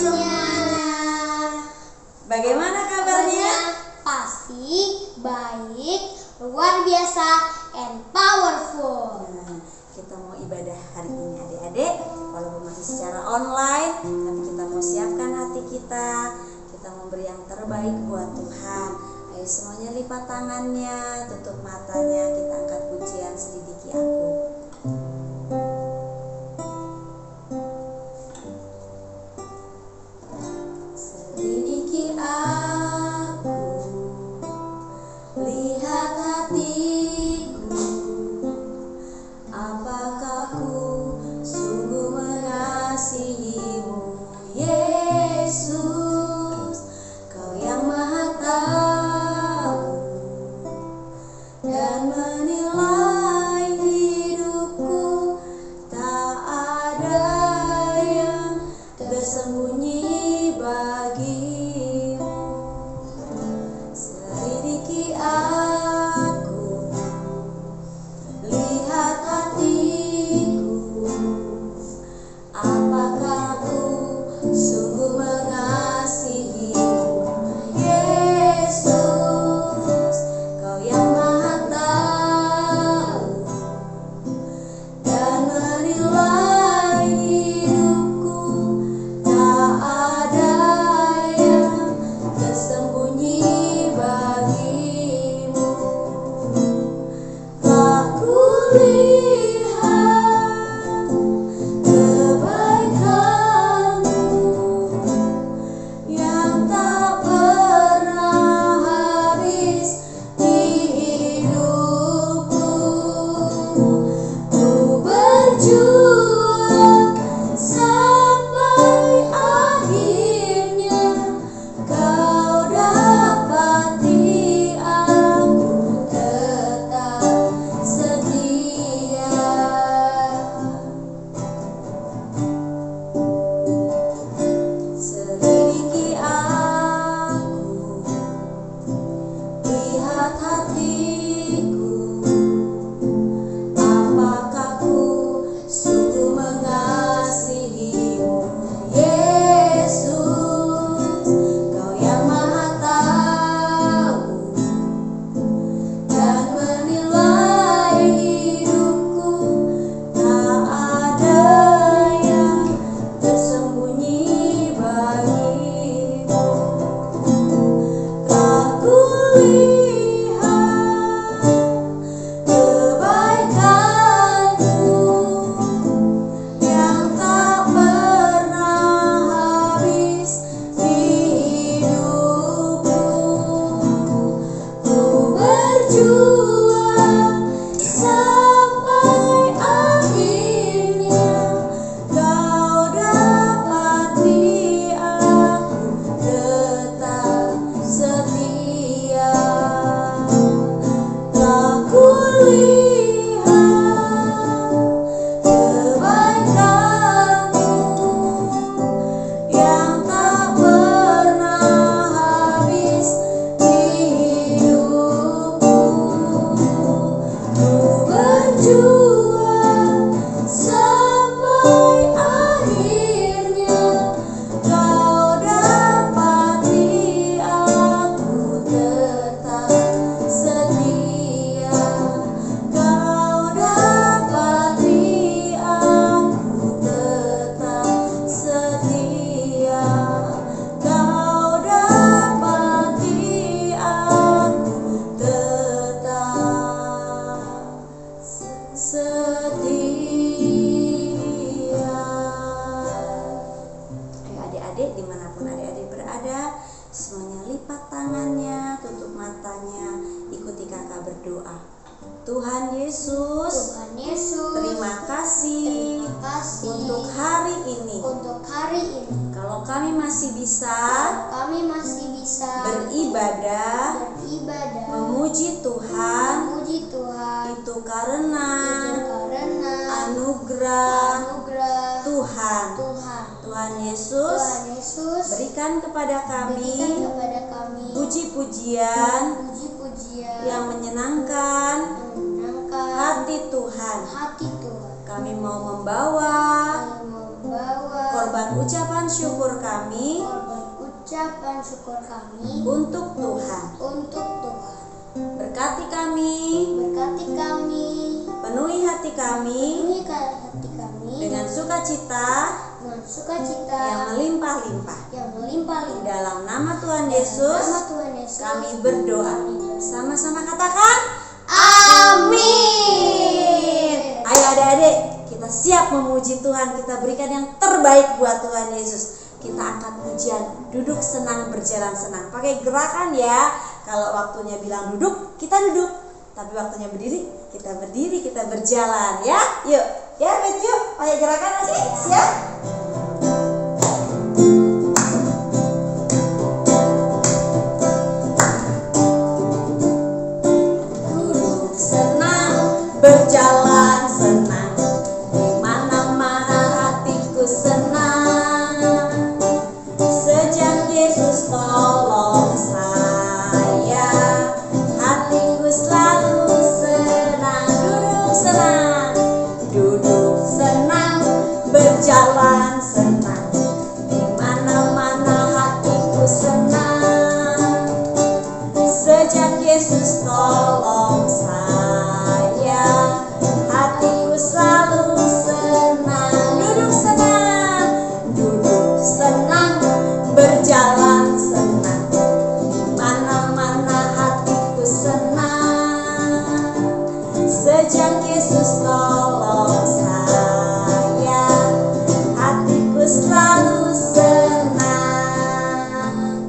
semuanya. Bagaimana kabarnya? Pasti baik, luar biasa, and powerful. Kita mau ibadah hari ini adik-adik, walaupun masih secara online, tapi kita mau siapkan hati kita. Kita memberi yang terbaik buat Tuhan. Ayo semuanya lipat tangannya, tutup matanya, kita angkat pujian Selidiki Aku. Selidiki aku, lihat hatiku, apakah ku sungguh mengasihimu, Yesus, Kau yang Maha Tahu dan menilai hidupku, tak ada yang tersembunyi bagimu. Selidiki aku, lihat hatiku, apakah ku sungguh mengasihimu, Yesus, Kau yang Maha Tahu dan menilai hidupku, tak ada yang tersembunyi bagimu. Tak kulihat kebaikanmu yang tak pernah habis di hidupku. Ku berjuang sampai akhirnya Kau dapati aku tetap setia. Selidiki aku, lihat hatiku, apakah ku sungguh mengasihimu, Yesus, Kau yang Maha Tahu dan menilai hidupku, tak ada yang tersembunyi bagimu. Tak kulihat kebaikanmu yang tak pernah habis di hidupku. Ku berjuang sampai akhirnya Kau dapati aku tetap setia. Tak kulihat kebaikanmu yang tak pernah habis di hidupku. Ku berjuang sampai akhirnya Kau dapati aku tetap setia. Kau dapati aku tetap setia. Kau dapati aku tetap setia. Ayo adik-adik, dimanapun adik-adik berada, semuanya lipat tangannya, tutup matanya, ikuti kakak berdoa. Tuhan Yesus, Tuhan Yesus, terima kasih terima kasih untuk hari ini. untuk hari ini. Kalau kami masih bisa Kami masih bisa beribadah, memuji Tuhan, memuji Tuhan itu karena karena anugerah anugerah Tuhan. Tuhan. Tuhan Yesus, Tuhan Yesus, berikan kepada berikan kami kepada kami puji-pujian puji-pujian yang menyenangkan menyenangkan hati Tuhan. hati Tuhan. Kami mau membawa Kami membawa korban korban ucapan syukur kami korban ucapan syukur kami untuk Tuhan. untuk Tuhan. Berkati kami, Berkati kami, penuhi hati kami penuhi hati kami dengan sukacita dengan sukacita yang melimpah-limpah. yang Di melimpah-limpah. dalam nama Tuhan Dalam Yesus nama Tuhan Yesus kami berdoa. Sama-sama katakan amin. Ayo adik-adik, kita siap memuji Tuhan. Kita berikan yang terbaik buat Tuhan Yesus. Kita angkat pujian, duduk senang, berjalan senang. Pakai gerakan ya. Kalau waktunya bilang duduk, kita duduk. Tapi waktunya berdiri, kita berdiri, kita berjalan ya. Yuk, ya yuk, pakai gerakan aja. Siap? Duduk senang, berjalan senang, di mana-mana hatiku senang. Sejak Yesus tolong saya, hatiku selalu senang. Duduk senang, duduk senang, berjalan senang, di mana-mana hatiku senang. Sejak Yesus tolong saya, hatiku selalu senang. Duduk senang, duduk senang, berjalan senang, di mana-mana hatiku senang. Sejak Yesus tolong saya, hatiku selalu senang.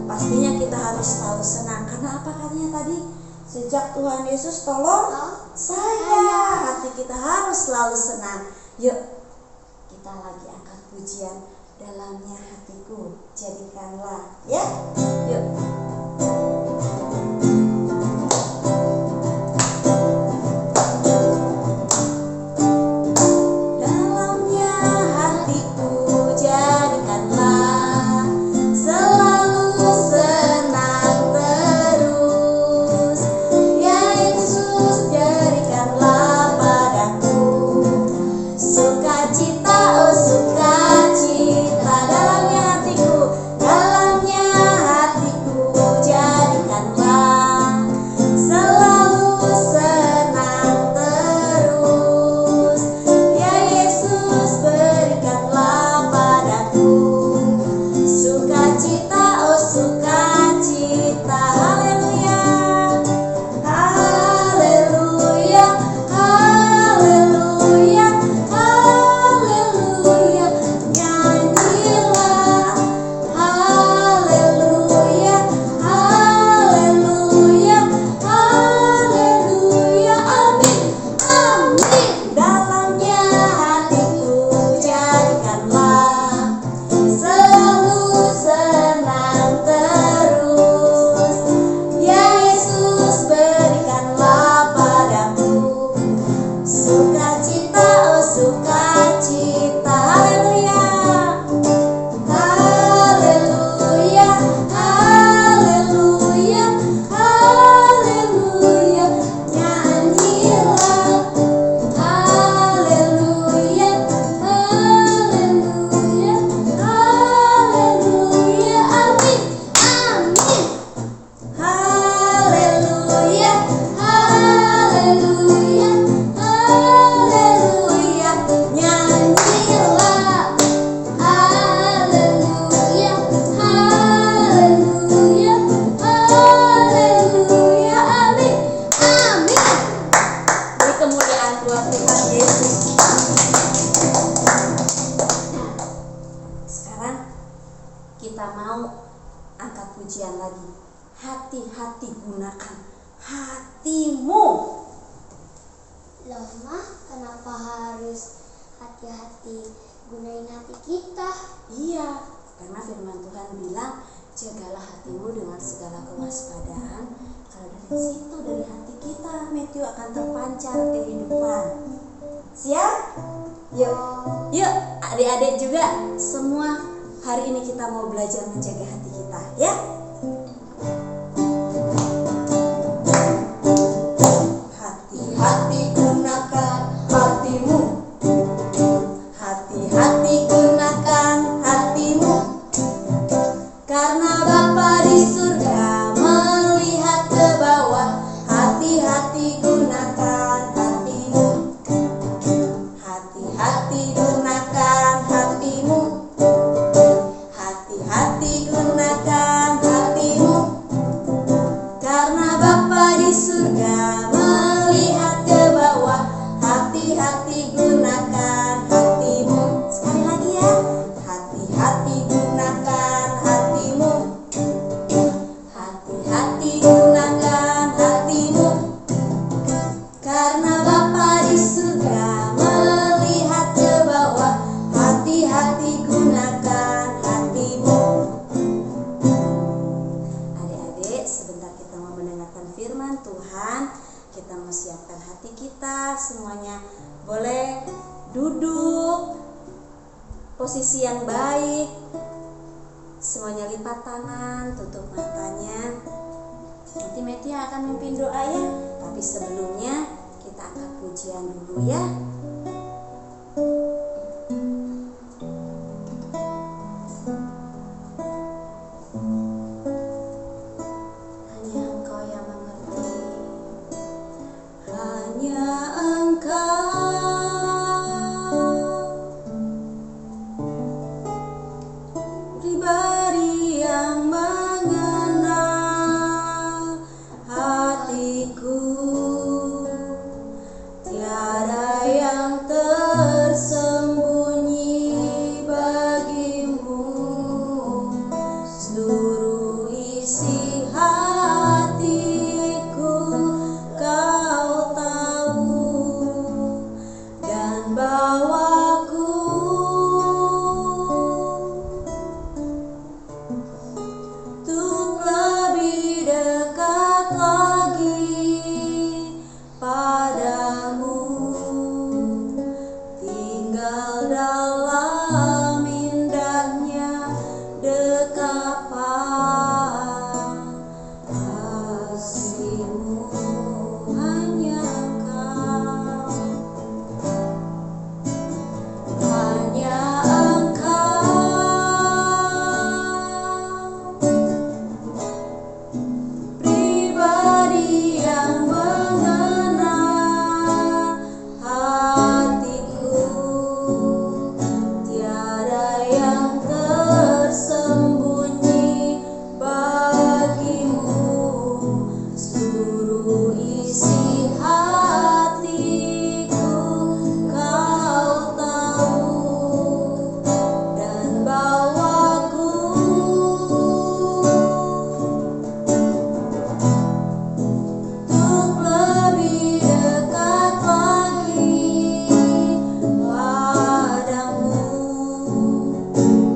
Pastinya kita harus selalu senang. Karena apa katanya tadi? Sejak Tuhan Yesus tolong saya, hati kita harus selalu senang. Yuk, kita lagi angkat pujian, dalamnya hatiku jadikanlah, ya. Yuk. Dalamnya hatiku jadikanlah selalu senang terus. Ya Yesus, berikanlah padaku sukacita, oh sukacita. Dalamnya hatiku jadikanlah selalu senang terus. Ya Yesus, berikanlah padaku sukacita, oh sukacita. Haleluya, haleluya, haleluya, haleluya. Nyanyilah haleluya, haleluya, haleluya. Amin, amin. Dalamnya hatiku jadikanlah selalu senang terus. Ya Yesus, berikanlah padaku sukacita, oh sukacita. Haleluya, haleluya, haleluya, haleluya. Nyanyilah haleluya, haleluya, haleluya. Amin, amin. Haleluya, haleluya, haleluya. Nyanyilah haleluya, haleluya, haleluya. Amin, amin. Beri kemuliaan buat Tuhan Yesus. Sekarang kita mau angkat pujian lagi. Hati-hati gunakan hatimu. Loh, Mah, kenapa harus hati-hati gunain hati kita? Iya, karena firman Tuhan bilang, jagalah hatimu dengan segala kewaspadaan. Kalau dari situ, dari hati kita, Matthew akan terpancar kehidupan. Siap? Yuk, yuk adik-adik juga. Semua hari ini kita mau belajar menjaga hati kita, ya. Hati-hati gunakan hatimu. Hati-hati gunakan hati duduk posisi yang baik. Semuanya lipat tangan, tutup matanya. Nanti Metia akan memimpin doa ya. Tapi sebelumnya kita angkat pujian dulu ya. Hanya Engkau yang mengerti. Hanya Engkau pribadi yang mengenal hatiku. Tiada yang tersembunyi bagimu. Seluruh isi hatiku Kau tahu, dan bawaku untuk lebih dekat lagi padamu, tinggal dalam indahnya dekapan kasih-Mu. Hanya Engkau, hanya Engkau pribadi yang mengenal hatiku. Tiada yang tersembunyi bagimu. Seluruh isi hatiku Kau tahu, dan bawaku untuk lebih dekat lagi padamu,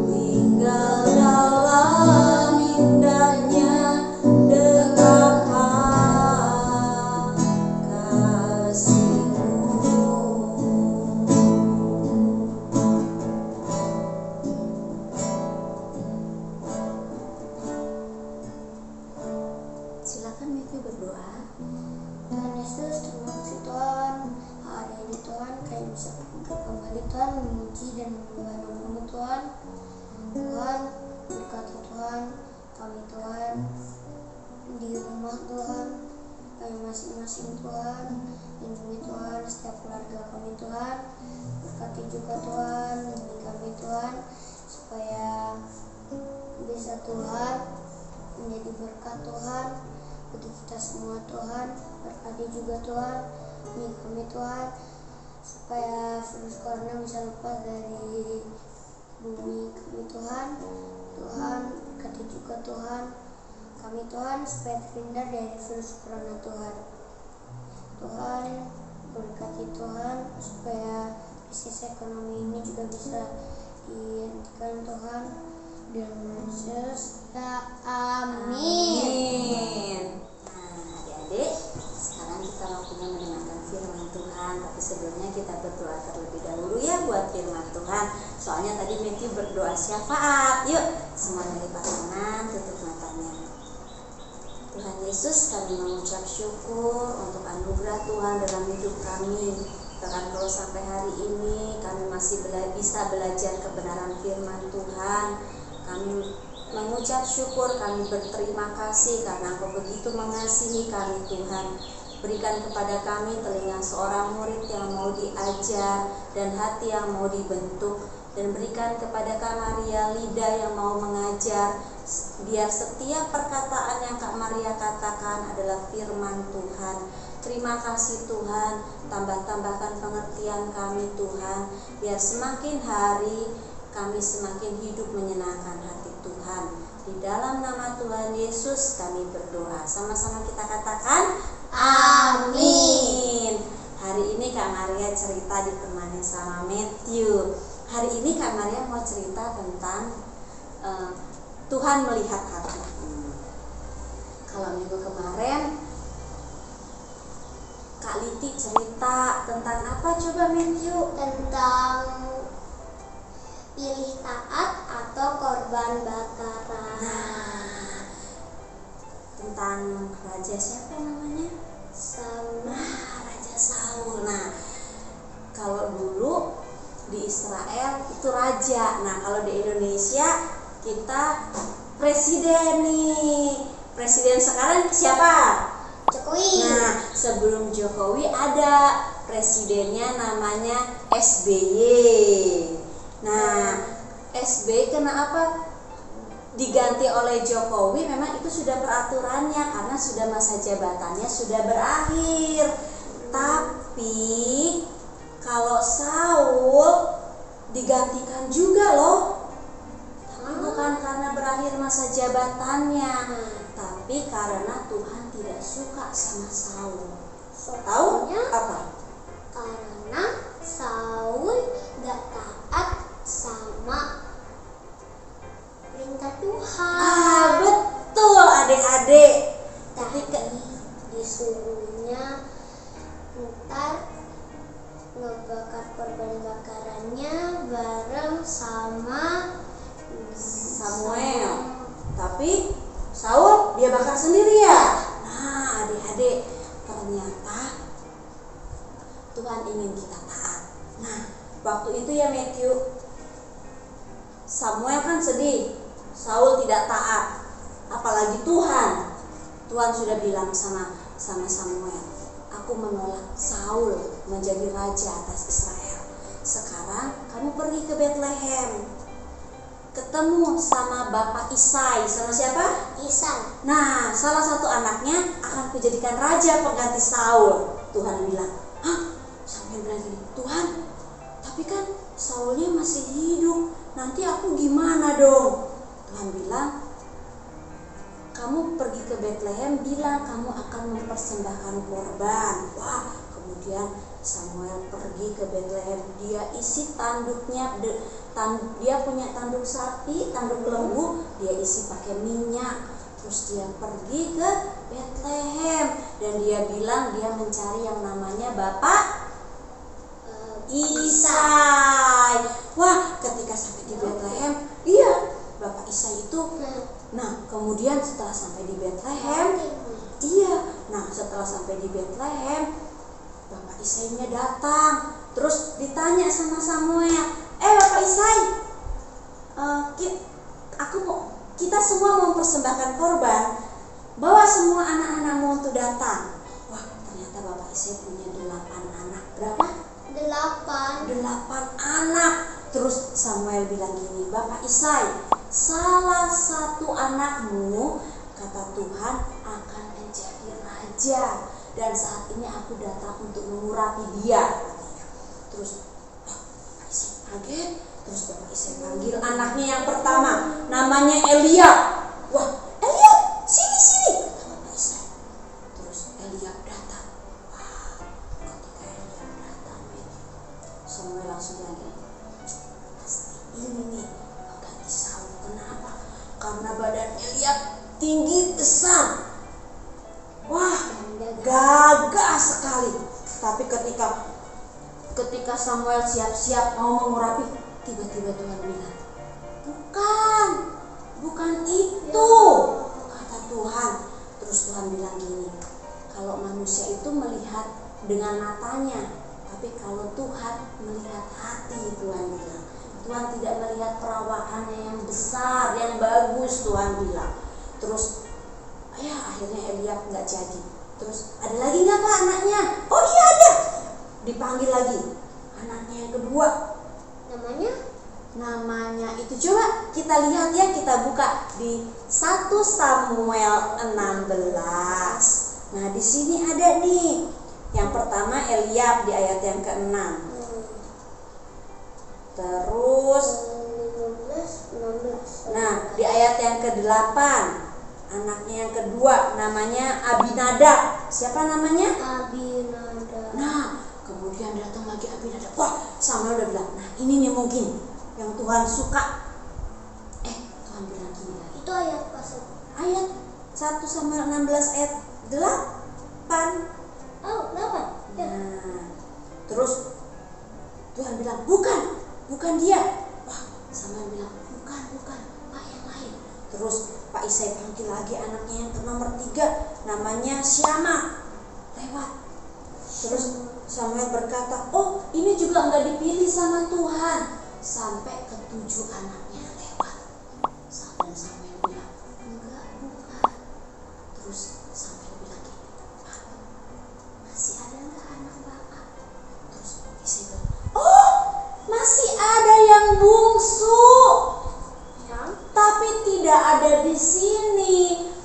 tinggal dalam indahnya dekapan kasih-Mu. Silakan Matthew berdoa. Tuhan Yesus, terima kasih Tuhan. Hari ini Tuhan kami bisa kembali Tuhan memuji dan menyembah nama-Mu Tuhan. Tuhan, berkati Tuhan kami Tuhan di rumah Tuhan, kami masing-masing Tuhan. Lindungi Tuhan setiap keluarga kami Tuhan. Berkati juga Tuhan demi kami Tuhan, supaya bisa Tuhan menjadi berkat Tuhan bagi kita semua Tuhan. Berkati juga Tuhan demi kami Tuhan, supaya virus corona bisa lepas dari bumi kami Tuhan. Tuhan, berkati juga Tuhan kami Tuhan, supaya terhindar dari virus corona Tuhan. Tuhan, berkati Tuhan supaya krisis ekonomi ini juga bisa dihentikan Tuhan. Dalam Yesus, amin. Nah, adik-adik, sekarang kita waktunya mendengarkan firman Tuhan. Tapi sebelumnya kita berdoa terlebih dahulu ya buat firman Tuhan. Soalnya tadi Matthew berdoa syafaat. Yuk, semuanya lipat tangan, tutup matanya. Tuhan Yesus, kami mengucap syukur untuk anugerah Tuhan dalam hidup kami. Bahkan kalau sampai hari ini kami masih bisa belajar kebenaran firman Tuhan. Kami mengucap syukur, kami berterima kasih karena Engkau begitu mengasihi kami Tuhan. Berikan kepada kami telinga seorang murid yang mau diajar dan hati yang mau dibentuk. Dan berikan kepada Kak Maria lidah yang mau mengajar. Biar setiap perkataan yang Kak Maria katakan adalah firman Tuhan. Terima kasih Tuhan, tambahkan pengertian kami Tuhan. Biar semakin hari kami semakin hidup menyenangkan hati Tuhan. Di dalam nama Tuhan Yesus kami berdoa. Sama-sama kita katakan amin. Hari ini Kak Maria cerita ditemani sama Matthew. Hari ini Kak Maria mau cerita tentang Tuhan melihat hati. Kalau minggu kemarin Kak Liti cerita tentang apa coba Matthew? Tentang pilih taat atau korban bakaran. Nah, tentang raja siapa namanya? Raja Saul. Nah, kalau dulu di Israel itu raja. Nah, kalau di Indonesia kita presiden nih. Presiden sekarang siapa? Jokowi. Nah, sebelum Jokowi ada presidennya namanya SBY. Nah, SBY kenapa diganti oleh Jokowi? Memang itu sudah peraturannya karena sudah masa jabatannya sudah berakhir. Tapi kalau Saul digantikan juga loh. Tapi bukan karena berakhir masa jabatannya, tapi karena Tuhan tidak suka sama Saul. Tahu apa? Karena Saul gak taat sama perintah Tuhan. Betul adik-adik. Tapi disuruhnya ntar ngebakar korban bakarannya bareng sama Samuel. Tapi Saul dia bakar sendiri ya. Nah, adik-adik, ternyata Tuhan ingin kita taat. Nah, waktu itu ya Matthew, Samuel kan sedih, Saul tidak taat. Apalagi Tuhan. Tuhan sudah bilang sama Samuel, aku menolak Saul menjadi raja atas Israel. Sekarang kamu pergi ke Bethlehem, ketemu sama Bapak Isai. Sama siapa? Isai. Nah, salah satu anaknya akan kujadikan raja pengganti Saul. Tuhan bilang, Samuel bilang gini, Tuhan, tapi kan Saulnya masih hidup, nanti aku gimana dong? Tuhan bilang, kamu pergi ke Bethlehem, bilang kamu akan mempersembahkan korban. Wah, kemudian Samuel pergi ke Bethlehem, dia isi tanduknya, dia punya tanduk sapi, tanduk lembu, dia isi pakai minyak. Terus dia pergi ke Bethlehem dan dia bilang dia mencari yang namanya Bapak Isai. Wah, ketika sampai di Bethlehem, iya, Bapak Isai itu. Nah, kemudian setelah sampai di Bethlehem, setelah sampai di Bethlehem, Bapak Isainya datang. Terus ditanya sama Samuel, Bapak Isai, kita semua mau mempersembahkan korban, bawa semua anak-anakmu untuk datang. Wah, ternyata Bapak Isai punya 8 anak. Berapa? 8 anak. Terus Samuel bilang gini, Bapak Isai, salah satu anakmu, kata Tuhan, akan menjadi raja, dan saat ini aku datang untuk mengurapi dia. Terus Bapak Isai kaget. Terus Bapak Isai panggil anaknya yang pertama, namanya Eliab. Wah, Eliab, sini, kata Bapak Isai. Terus Eliab datang. Wah, ketika Eliab datang, Samuel langsung bilang, pasti ini nih pengganti Saul. Kenapa? Karena badan Eliab tinggi besar. Wah, gagah sekali. Tapi ketika Samuel siap-siap mau mengurapi, tiba-tiba Tuhan bilang, bukan itu, kata Tuhan. Terus Tuhan bilang gini, kalau manusia itu melihat dengan matanya, tapi kalau Tuhan melihat hati, Tuhan bilang. Tuhan tidak melihat perawakannya yang besar, yang bagus, Tuhan bilang. Terus akhirnya Eliab gak jadi. Terus ada lagi gak Pak anaknya? Oh iya ada. Dipanggil lagi anaknya yang kedua. Namanya itu coba kita lihat ya, kita buka di 1 Samuel 16. Nah, di sini ada nih. Yang pertama Eliab di ayat yang ke-6. Terus 15, 16. nah, di ayat yang ke-8 anaknya yang kedua namanya Abinadab. Siapa namanya? Abinadab. Nah, kemudian datang lagi Abinadab. Wah, Samuel udah bilang, nah ini nih mungkin yang Tuhan suka. Tuhan bilang gini lagi. Itu ayat pas. Ayat 1 Samuel 16 ayat 8. Oh, 8. Nah, terus Tuhan bilang, bukan dia. Wah, Samuel bilang, bukan, Pak, yang lain. Terus Pak Isai panggil lagi anaknya yang nomor 3, namanya Syama, lewat. Terus Samuel berkata, oh ini juga nggak dipilih sama Tuhan. Sampai ke-7 anaknya lewat. Dan Samuel bilang, enggak, bukan. Terus Samuel bilang gini, Pak, masih ada nggak anak Bapak? Terus Isai bilang, oh masih ada yang bungsu, tapi tidak ada di sini.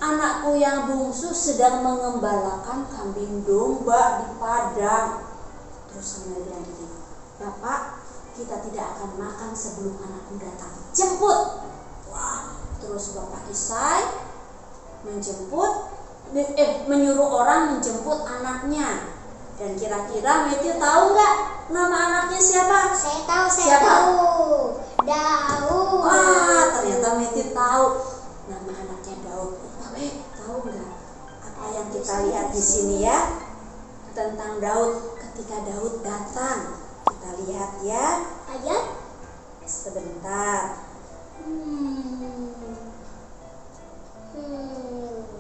Anakku yang bungsu sedang mengembalakan kambing domba di padang. Terus Samuel bilang gini, Bapak, kita tidak akan makan sebelum anakku datang. Jemput. Wah, terus Bapak Isai menyuruh orang menjemput anaknya. Dan kira-kira Matthew tahu nggak nama anaknya siapa? Saya tahu. Daud. Wah, ternyata Matthew tahu nama anaknya Daud. Tahu nggak apa yang kita lihat di sini ya tentang Daud ketika Daud datang? Kita lihat ya. Ayat. Sebentar.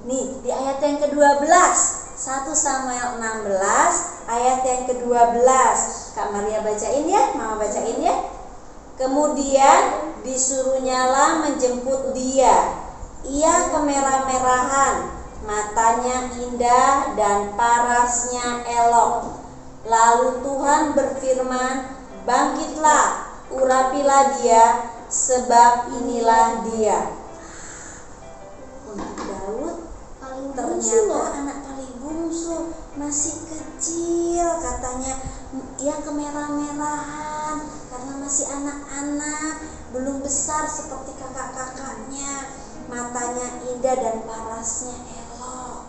Nih di ayat yang ke-12, 1 Samuel 16 ayat yang ke-12. Kak Maria bacain ya, Mama bacain ya. Kemudian disuruhnyalah menjemput dia. Ia kemerah-merahan, matanya indah dan parasnya elok. Lalu Tuhan berfirman, bangkitlah, urapilah dia, sebab inilah dia. Untuk Daud, ternyata anak paling bungsu, masih kecil katanya. Ia kemerah-merahan karena masih anak-anak, belum besar seperti kakak-kakaknya. Matanya indah dan parasnya elok.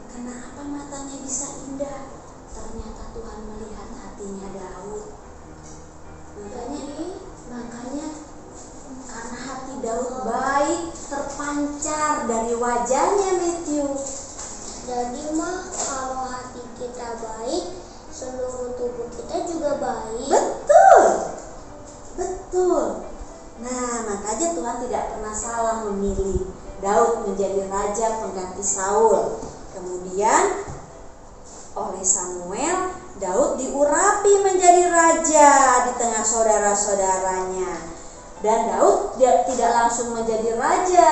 Kenapa matanya bisa indah? Ternyata Tuhan melihat hatinya Daud. Makanya karena hati Daud baik, terpancar dari wajahnya Matthew. Jadi kalau hati kita baik, seluruh tubuh kita juga baik. Betul. Nah, makanya Tuhan tidak pernah salah memilih Daud menjadi raja pengganti Saul. Kemudian oleh Samuel, Daud diurapi menjadi raja di tengah saudara-saudaranya. Dan Daud tidak langsung menjadi raja,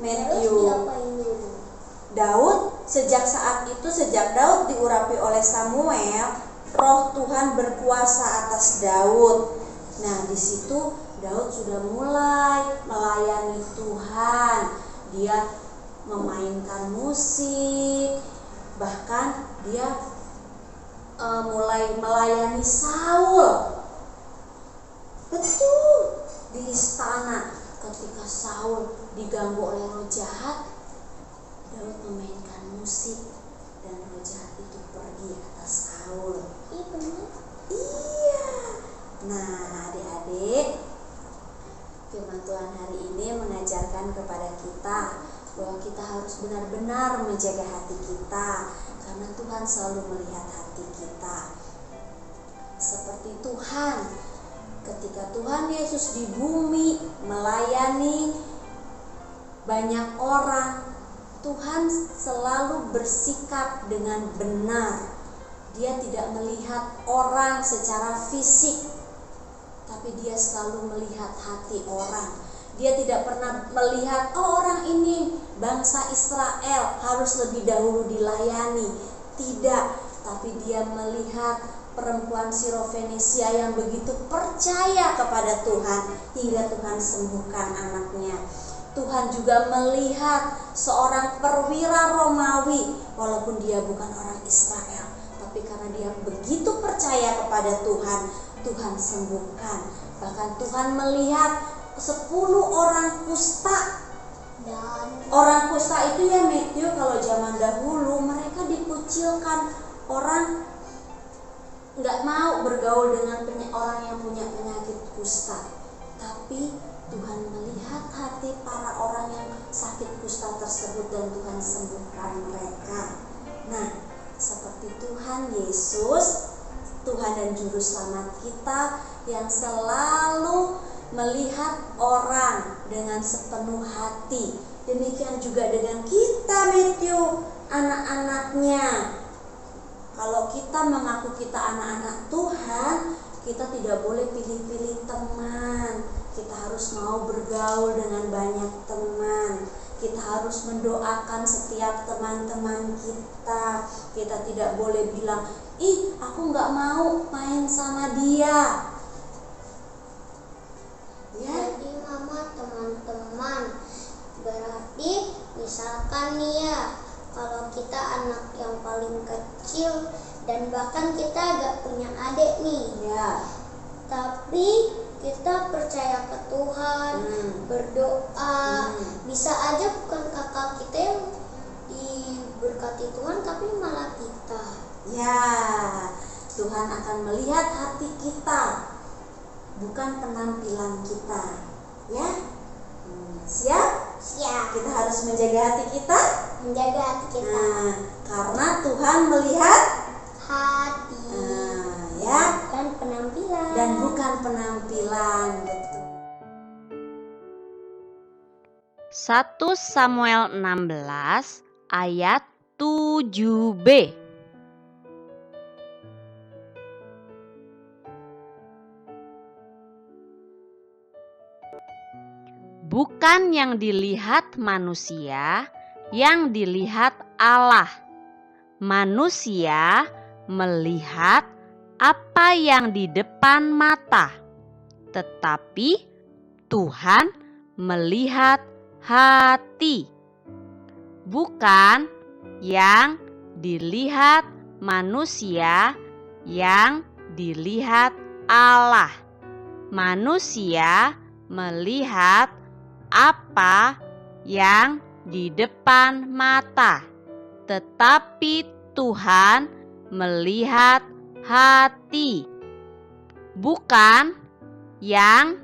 Matthew. Sejak Daud diurapi oleh Samuel, Roh Tuhan berkuasa atas Daud. Nah, di situ Daud sudah mulai melayani Tuhan. Dia memainkan musik, bahkan dia mulai melayani Saul. Betul, di istana ketika Saul diganggu oleh roh jahat, Daud memainkan musik dan roh jahat itu pergi atas Saul. Iya. Nah, adik-adik, firman Tuhan hari ini mengajarkan kepada kita bahwa kita harus benar-benar menjaga hati kita, karena Tuhan selalu melihat hati kita. Seperti Tuhan, ketika Tuhan Yesus di bumi melayani banyak orang, Tuhan selalu bersikap dengan benar. Dia tidak melihat orang secara fisik, tapi dia selalu melihat hati orang. Dia tidak pernah melihat, orang ini bangsa Israel harus lebih dahulu dilayani. Tidak, tapi dia melihat perempuan Sirofenisia yang begitu percaya kepada Tuhan hingga Tuhan sembuhkan anaknya. Tuhan juga melihat seorang perwira Romawi, walaupun dia bukan orang Israel, tapi karena dia begitu percaya kepada Tuhan, Tuhan sembuhkan. Bahkan Tuhan melihat 10 orang kusta. Dan orang kusta itu ya Matthew, kalau zaman dahulu mereka dikucilkan. Orang nggak mau bergaul dengan orang yang punya penyakit kusta. Tapi Tuhan melihat hati para orang yang sakit kusta tersebut dan Tuhan sembuhkan mereka. Nah, seperti Tuhan Yesus, Tuhan dan Juru Selamat kita yang selalu melihat orang dengan sepenuh hati. Demikian juga dengan kita, Matthew, anak-anaknya. Kalau kita mengaku kita anak-anak Tuhan, kita tidak boleh pilih-pilih teman. Kita harus mau bergaul dengan banyak teman. Kita harus mendoakan setiap teman-teman kita. Kita tidak boleh bilang, ih aku gak mau main sama dia. Ya. Jadi mama, teman-teman, berarti misalkan nih ya, kalau kita anak yang paling kecil dan bahkan kita gak punya adik nih, Ya. tapi kita percaya ke Tuhan, berdoa, bisa aja bukan kakak kita yang diberkati Tuhan, tapi malah kita. Ya, Tuhan akan melihat hati kita, bukan penampilan kita. Ya, siap? Siap. Kita harus menjaga hati kita. Menjaga hati kita. Nah, karena Tuhan melihat Hati. ya, Bukan penampilan. dan bukan penampilan. Betul. 1 Samuel 16 ayat 7b. Bukan yang dilihat manusia, yang dilihat Allah. Manusia melihat apa yang di depan mata, tetapi Tuhan melihat hati. Bukan yang dilihat manusia, yang dilihat Allah. Manusia melihat apa yang di depan mata, tetapi Tuhan melihat hati. Bukan yang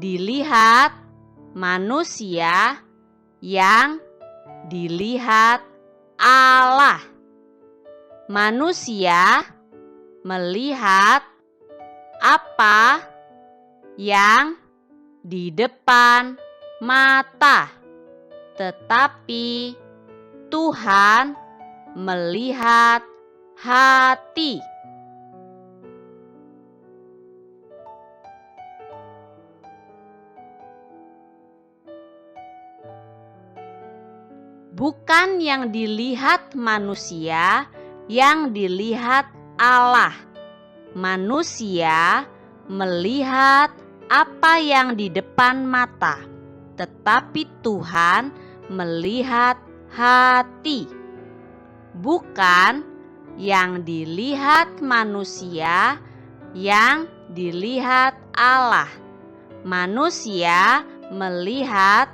dilihat manusia, yang dilihat Allah. Manusia melihat apa yang di depan mata, tetapi Tuhan melihat hati. Bukan yang dilihat manusia, yang dilihat Allah. Manusia melihat apa yang di depan mata, tetapi Tuhan melihat hati. Bukan yang dilihat manusia, yang dilihat Allah. Manusia melihat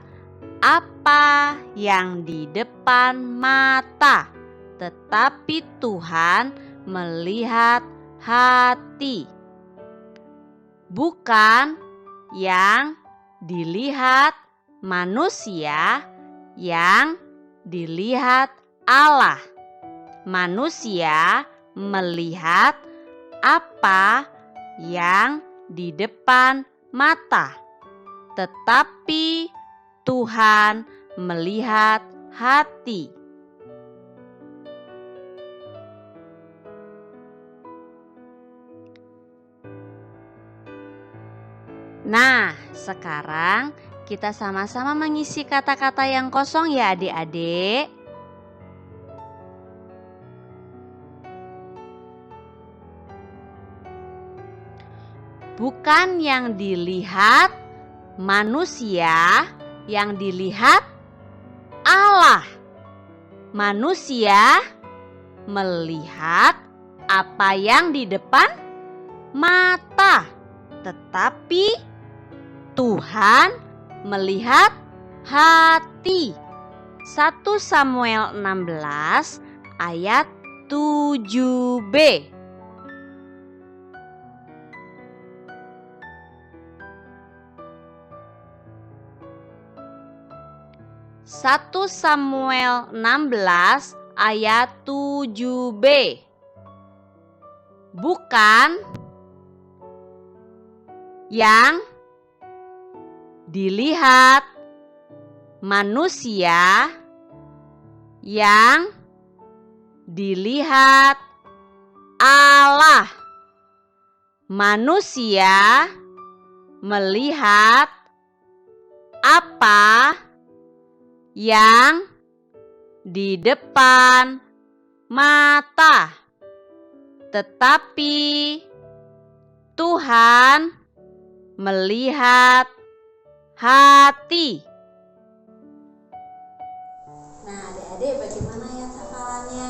apa yang di depan mata, tetapi Tuhan melihat hati. Bukan yang dilihat manusia, yang dilihat Allah. Manusia melihat apa yang di depan mata, tetapi Tuhan melihat hati. Nah, sekarang kita sama-sama mengisi kata-kata yang kosong ya adik-adik. Bukan yang dilihat manusia, yang dilihat Allah. Manusia melihat apa yang di depan mata, tetapi Tuhan melihat hati. 1 Samuel 16 ayat 7b. Satu Samuel 16 ayat 7b. bukan yang dilihat manusia, yang dilihat Allah. Manusia melihat apa yang di depan mata, tetapi Tuhan melihat hati. Nah, adik-adik bagaimana ya hafalannya?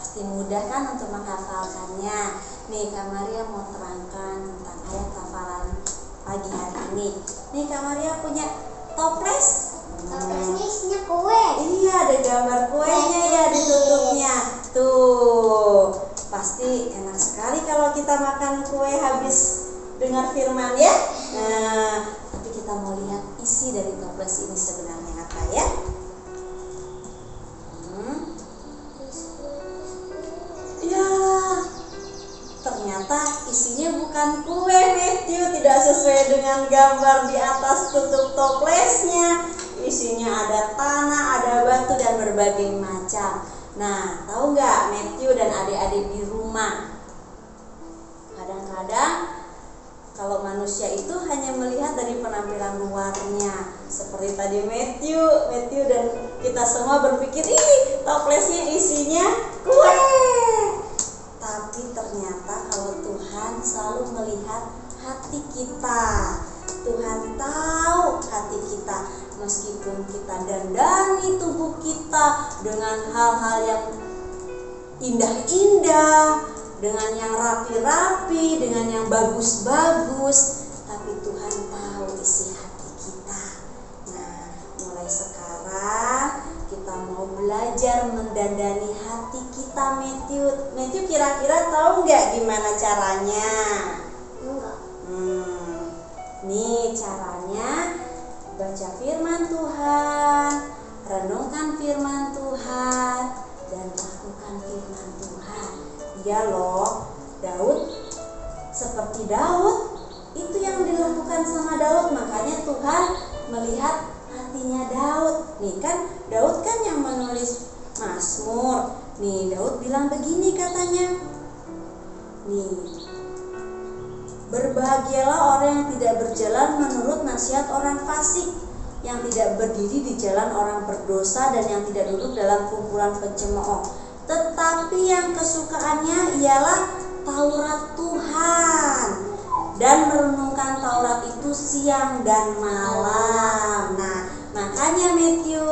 Pasti mudah kan untuk menghafalkannya. Nih, Kak Maria mau terangkan tentang ayat hafalan pagi hari ini. Nih, Kak Maria punya toples. Toplesnya isinya kue. Iya, ada gambar kuenya ya ditutupnya. Tuh, pasti enak sekali kalau kita makan kue habis dengar firman ya. Nah, tapi kita mau lihat isi dari toples ini sebenarnya apa ya? Ya, ternyata isinya bukan kue, Matthew. Tidak sesuai dengan gambar di atas tutup toplesnya. Isinya ada tanah, ada batu, dan berbagai macam. Nah, tahu nggak Matthew dan adik-adik di rumah? Kadang-kadang kalau manusia itu hanya melihat dari penampilan luarnya. Seperti tadi Matthew dan kita semua berpikir, ih, toplesnya isinya kue. Tapi ternyata kalau Tuhan selalu melihat hati kita. Tuhan tahu hati kita. Meskipun kita dandani tubuh kita dengan hal-hal yang indah-indah, dengan yang rapi-rapi, dengan yang bagus-bagus, tapi Tuhan tahu isi hati kita. Nah, mulai sekarang kita mau belajar mendandani hati kita, Matthew kira-kira tahu nggak gimana caranya? Enggak. Nih caranya, baca firman Tuhan, renungkan firman Tuhan, dan lakukan firman Tuhan. Ya loh, Daud seperti Daud, itu yang dilakukan sama Daud, makanya Tuhan melihat hatinya Daud. Nih kan Daud kan yang menulis Mazmur. Nih Daud bilang begini katanya. Nih, berbahagialah orang yang tidak berjalan menurut nasihat orang fasik, yang tidak berdiri di jalan orang berdosa, dan yang tidak duduk dalam kumpulan pencemooh. Tetapi yang kesukaannya ialah Taurat Tuhan, dan merenungkan Taurat itu siang dan malam. Nah, makanya Matthew,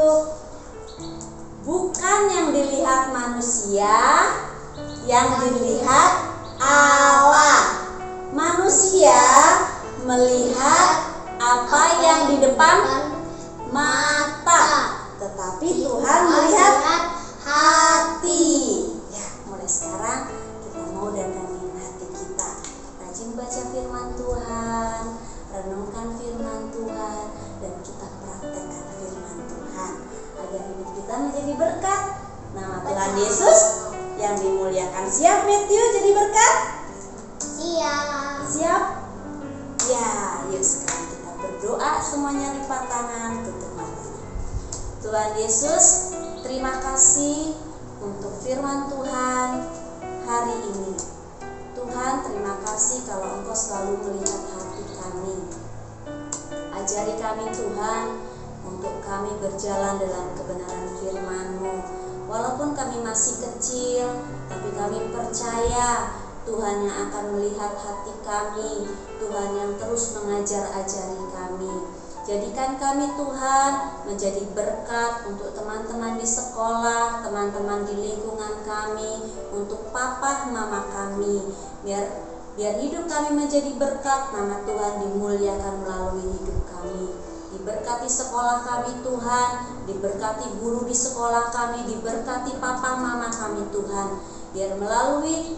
bukan yang dilihat manusia, yang dilihat Allah. Manusia melihat apa yang di depan mata, tetapi Tuhan melihat hati. Ya, mulai sekarang kita mau dandanin hati kita. Rajin baca firman Tuhan, renungkan firman Tuhan, dan kita praktekkan firman Tuhan agar hidup kita menjadi berkat. Nama Tuhan Yesus yang dimuliakan. Siap Matthew jadi berkat? Siap? Ya, yuk sekarang kita berdoa, semuanya lipat tangan, tutup matanya. Tuhan Yesus, terima kasih untuk firman Tuhan hari ini. Tuhan, terima kasih kalau Engkau selalu melihat hati kami. Ajari kami Tuhan, untuk kami berjalan dalam kebenaran firman-Mu. Walaupun kami masih kecil, tapi kami percaya Tuhan yang akan melihat hati kami, Tuhan yang terus mengajar-ajari kami. Jadikan kami Tuhan menjadi berkat untuk teman-teman di sekolah, teman-teman di lingkungan kami, untuk papa mama kami. Biar hidup kami menjadi berkat, nama Tuhan dimuliakan melalui hidup kami. Diberkati sekolah kami Tuhan, diberkati guru di sekolah kami, diberkati papa mama kami Tuhan. Biar melalui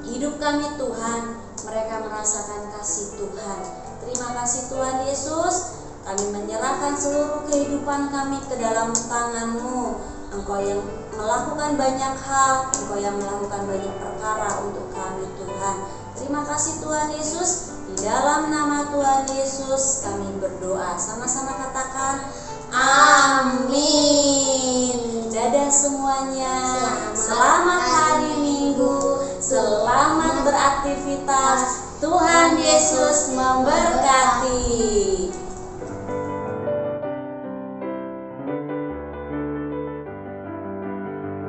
hidup kami Tuhan, mereka merasakan kasih Tuhan. Terima kasih Tuhan Yesus. Kami menyerahkan seluruh kehidupan kami ke dalam tangan-Mu. Engkau yang melakukan banyak hal, Engkau yang melakukan banyak perkara untuk kami Tuhan. Tuhan. Terima kasih Tuhan Yesus. Di dalam nama Tuhan Yesus kami berdoa. Sama-sama katakan amin. Dadah semuanya. Selamat hari Minggu. Selamat beraktivitas. Tuhan Yesus memberkati.